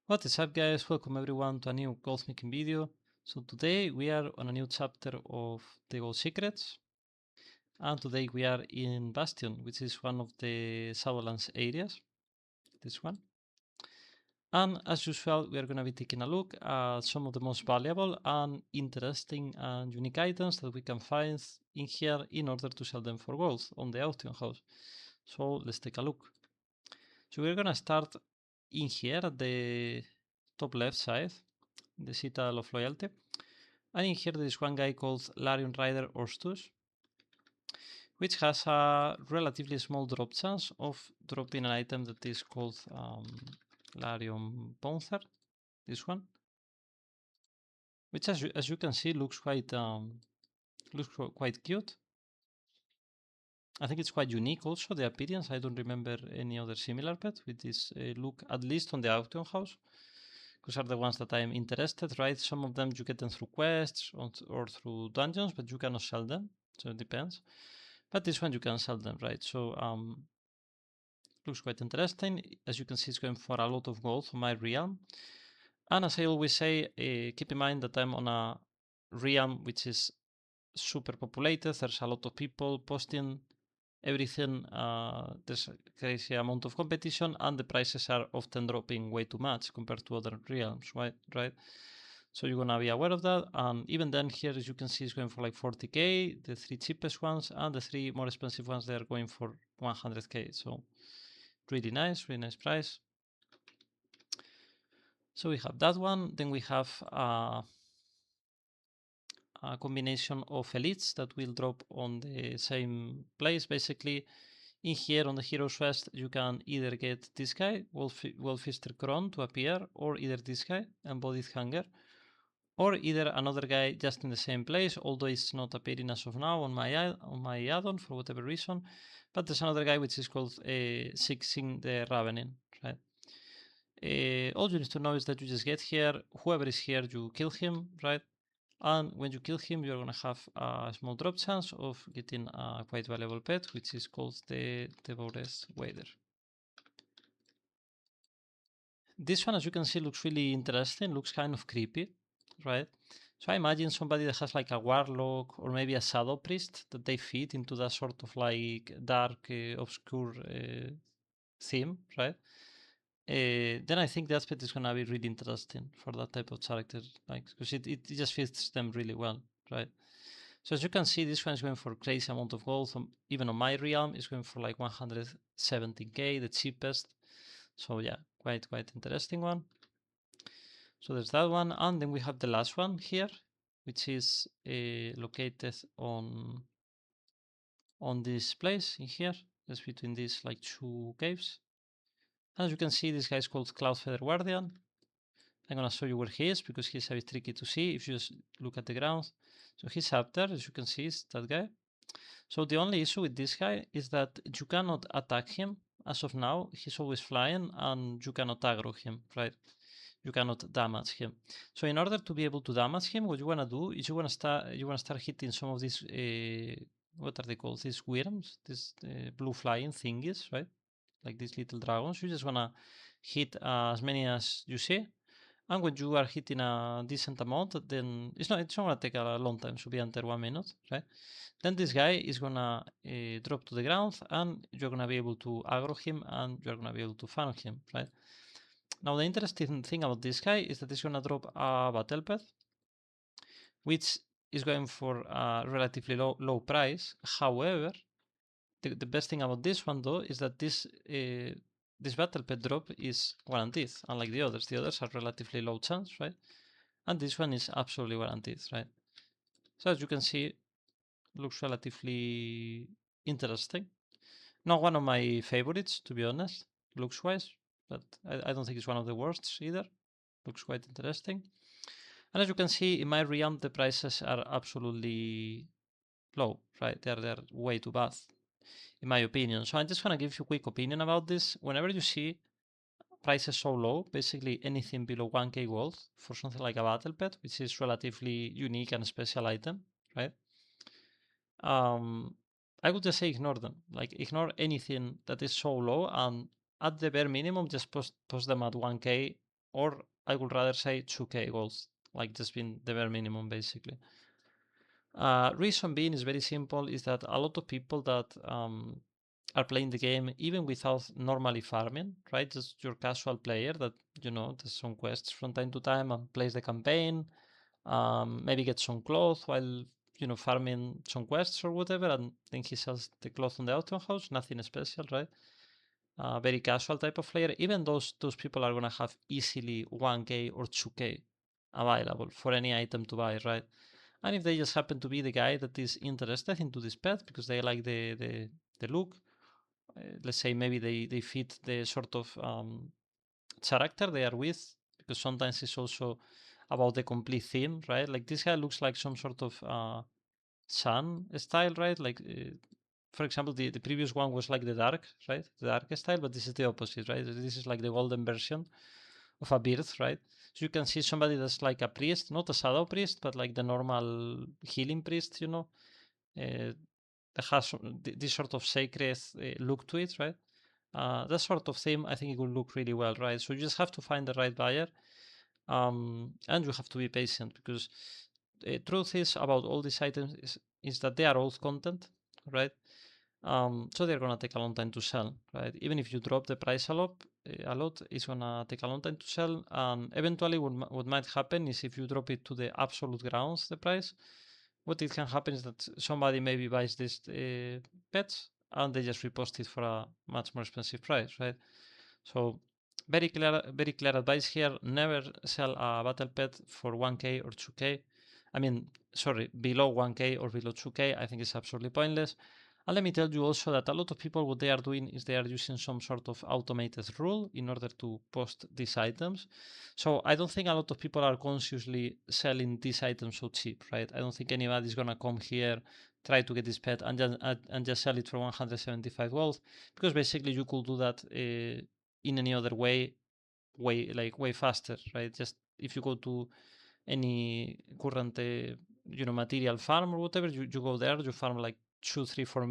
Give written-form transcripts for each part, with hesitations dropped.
What is up, guys? Welcome everyone to a new Goldmaking video. So today we are on a new chapter of the Gold Secrets, and today we are in Bastion, which is one of the Shadowlands areas, this one. And as usual, we are going to be taking a look at some of the most valuable and interesting and unique items that we can find in here in order to sell them for gold on the auction house. So let's take a look. So we're going to start in here at the top left side, the Citadel of Loyalty. And in here there is one guy called Larion Rider Orstus, which has a relatively small drop chance of dropping an item that is called Larion Panther, this one, which as you can see looks quite cute. I think it's quite unique also, the appearance. I don't remember any other similar pet with this look, at least on the auction house, because are the ones that I'm interested, right? Some of them you get them through quests or through dungeons, but you cannot sell them, so it depends. But this one you can sell them, right? So looks quite interesting. As you can see, it's going for a lot of gold on my realm. And as I always say, keep in mind that I'm on a realm which is super populated. There's a lot of people posting everything. There's a crazy amount of competition, and the prices are often dropping way too much compared to other realms, right? So you're gonna be aware of that. And even then here, as you can see, it's going for like 40k, the 3 cheapest ones, and the 3 more expensive ones, they're going for 100k. So really nice price. So we have that one. Then we have a combination of elites that will drop on the same place. Basically, in here on the Heroes West, you can either get this guy, Wolfister Kron, to appear, or either this guy, Embodied Hunger, or either another guy just in the same place, although it's not appearing as of now on my add-on for whatever reason. But there's another guy which is called Sixing the Ravening, right? All you need to know is that you just get here, whoever is here, you kill him, right? And when you kill him, you're gonna have a small drop chance of getting a quite valuable pet, which is called the Devoured Wader. This one, as you can see, looks really interesting, looks kind of creepy, right? So I imagine somebody that has like a warlock or maybe a shadow priest that they fit into that sort of like dark, obscure theme, right? Then I think the aspect is gonna be really interesting for that type of character, like because it just fits them really well, right? So as you can see, this one is going for crazy amount of gold. Even on my realm, it's going for like 117k, the cheapest. So yeah, quite interesting one. So there's that one, and then we have the last one here, which is located on this place in here, just between these like 2 caves. As you can see, this guy is called Cloudfeather Guardian. I'm gonna show you where he is because he's a bit tricky to see if you just look at the ground. So he's up there, as you can see, is that guy. So the only issue with this guy is that you cannot attack him as of now. He's always flying and you cannot aggro him, right? You cannot damage him. So in order to be able to damage him, what you wanna do is you wanna start hitting some of these what are they called? These worms, these blue flying thingies, right? Like these little dragons. You just wanna hit as many as you see. And when you are hitting a decent amount, then it's not gonna take a long time, should be under 1 minute, right? Then this guy is gonna drop to the ground and you're gonna be able to aggro him and you're gonna be able to farm him, right? Now the interesting thing about this guy is that he's gonna drop a battle pet, which is going for a relatively low price. However, the best thing about this one though is that this battle pet drop is guaranteed, unlike the others. The others are relatively low chance, right? And this one is absolutely guaranteed, right? So as you can see, looks relatively interesting. Not one of my favorites, to be honest, looks wise, but I don't think it's one of the worst either. Looks quite interesting. And as you can see, in my realm, the prices are absolutely low, right? They're way too bad, in my opinion. So I'm just gonna give you a quick opinion about this. Whenever you see prices so low, basically anything below 1k gold for something like a battle pet, which is relatively unique and special item, right? I would just say ignore them. Like ignore anything that is so low, and at the bare minimum, just post them at 1k or I would rather say 2k gold, like just being the bare minimum basically. Reason being is very simple, is that a lot of people that are playing the game even without normally farming, right? Just your casual player that, does some quests from time to time and plays the campaign, maybe gets some clothes while, farming some quests or whatever, and then he sells the cloth on the auction house, nothing special, right? Very casual type of player. Even those people are gonna have easily 1k or 2k available for any item to buy, right? And if they just happen to be the guy that is interested into this pet because they like the look, let's say maybe they fit the sort of character they are with, because sometimes it's also about the complete theme, right? Like this guy looks like some sort of sun style, right? Like for example, the previous one was like the dark, right? The dark style, but this is the opposite, right? This is like the golden version of a beard, right? So you can see somebody that's like a priest, not a shadow priest, but like the normal healing priest, that has this sort of sacred look to it, right? That sort of theme, I think it will look really well, right? So you just have to find the right buyer, and you have to be patient, because the truth is about all these items is that they are old content, right? So they're gonna take a long time to sell, right? Even if you drop the price a lot, it's gonna take a long time to sell. And eventually, what might happen is if you drop it to the absolute grounds, the price, what it can happen is that somebody maybe buys these pets and they just repost it for a much more expensive price, right? So very clear advice here. Never sell a battle pet for 1k or 2k. I mean, sorry, below 1k or below 2k. I think it's absolutely pointless. And let me tell you also that a lot of people, what they are doing is they are using some sort of automated rule in order to post these items. So I don't think a lot of people are consciously selling these items so cheap, right? I don't think anybody's gonna come here, try to get this pet and just sell it for 175 gold, because basically you could do that in any other way faster, right? Just if you go to any current material farm or whatever, you go there, you farm like 2 3 4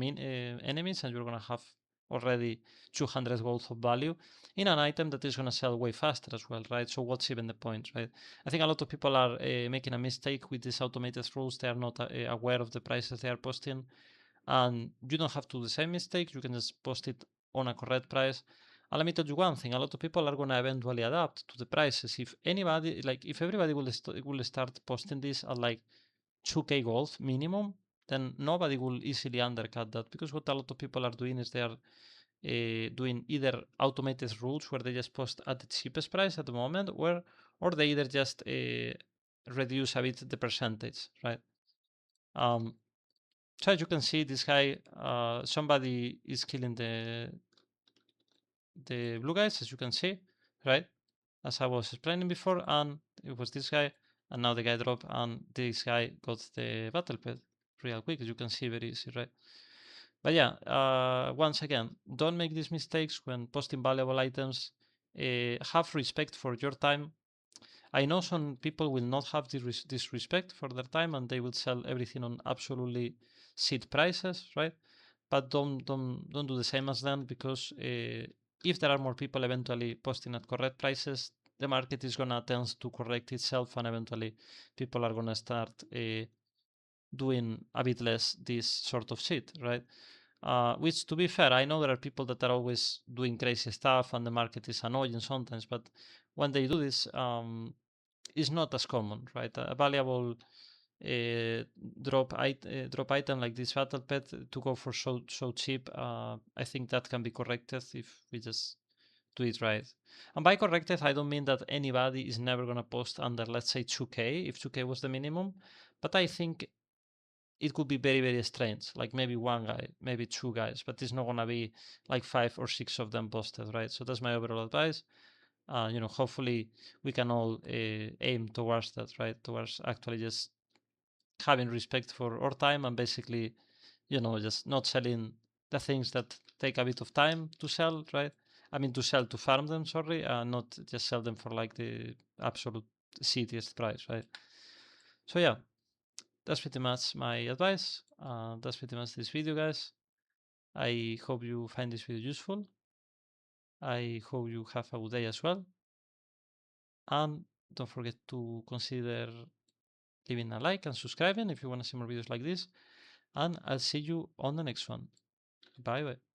enemies, and you're gonna have already 200 gold of value in an item that is gonna sell way faster as well, right? So what's even the point, right? I think a lot of people are making a mistake with these automated rules. They are not aware of the prices they are posting, and you don't have to do the same mistake. You can just post it on a correct price. And let me tell you one thing: a lot of people are gonna eventually adapt to the prices. If everybody will start posting this at like 2k gold minimum, then nobody will easily undercut that, because what a lot of people are doing is they are doing either automated rules where they just post at the cheapest price at the moment, or they either just reduce a bit the percentage, right? Um, so as you can see, this guy, somebody is killing the blue guys, as you can see, right? As I was explaining before, and it was this guy, and now the guy dropped, and this guy got the battle pet real quick, as you can see, very easy, right? But yeah, once again, don't make these mistakes when posting valuable items. Have respect for your time. I know some people will not have this respect for their time, and they will sell everything on absolutely shit prices, right? But don't do the same as them, because if there are more people eventually posting at correct prices, the market is gonna tend to correct itself, and eventually people are gonna start doing a bit less this sort of shit, right? Which, to be fair, I know there are people that are always doing crazy stuff, and the market is annoying sometimes, but when they do this, it's not as common, right? A valuable uh, drop item like this battle pet to go for so cheap, I think that can be corrected if we just do it right. And by corrected, I don't mean that anybody is never gonna post under, let's say, 2k, if 2k was the minimum, but I think it could be very strange, like maybe one guy, maybe two guys, but it's not gonna be like 5 or 6 of them posted, right? So that's my overall advice. Hopefully we can all aim towards that, right? Towards actually just having respect for our time, and basically, just not selling the things that take a bit of time to sell, right? I mean, to farm them, sorry, not just sell them for like the absolute shittiest price, right? So yeah, that's pretty much my advice. That's pretty much this video, guys. I hope you find this video useful. I hope you have a good day as well. and don't forget to consider leaving a like and subscribing if you want to see more videos like this, and I'll see you on the next one. Bye bye.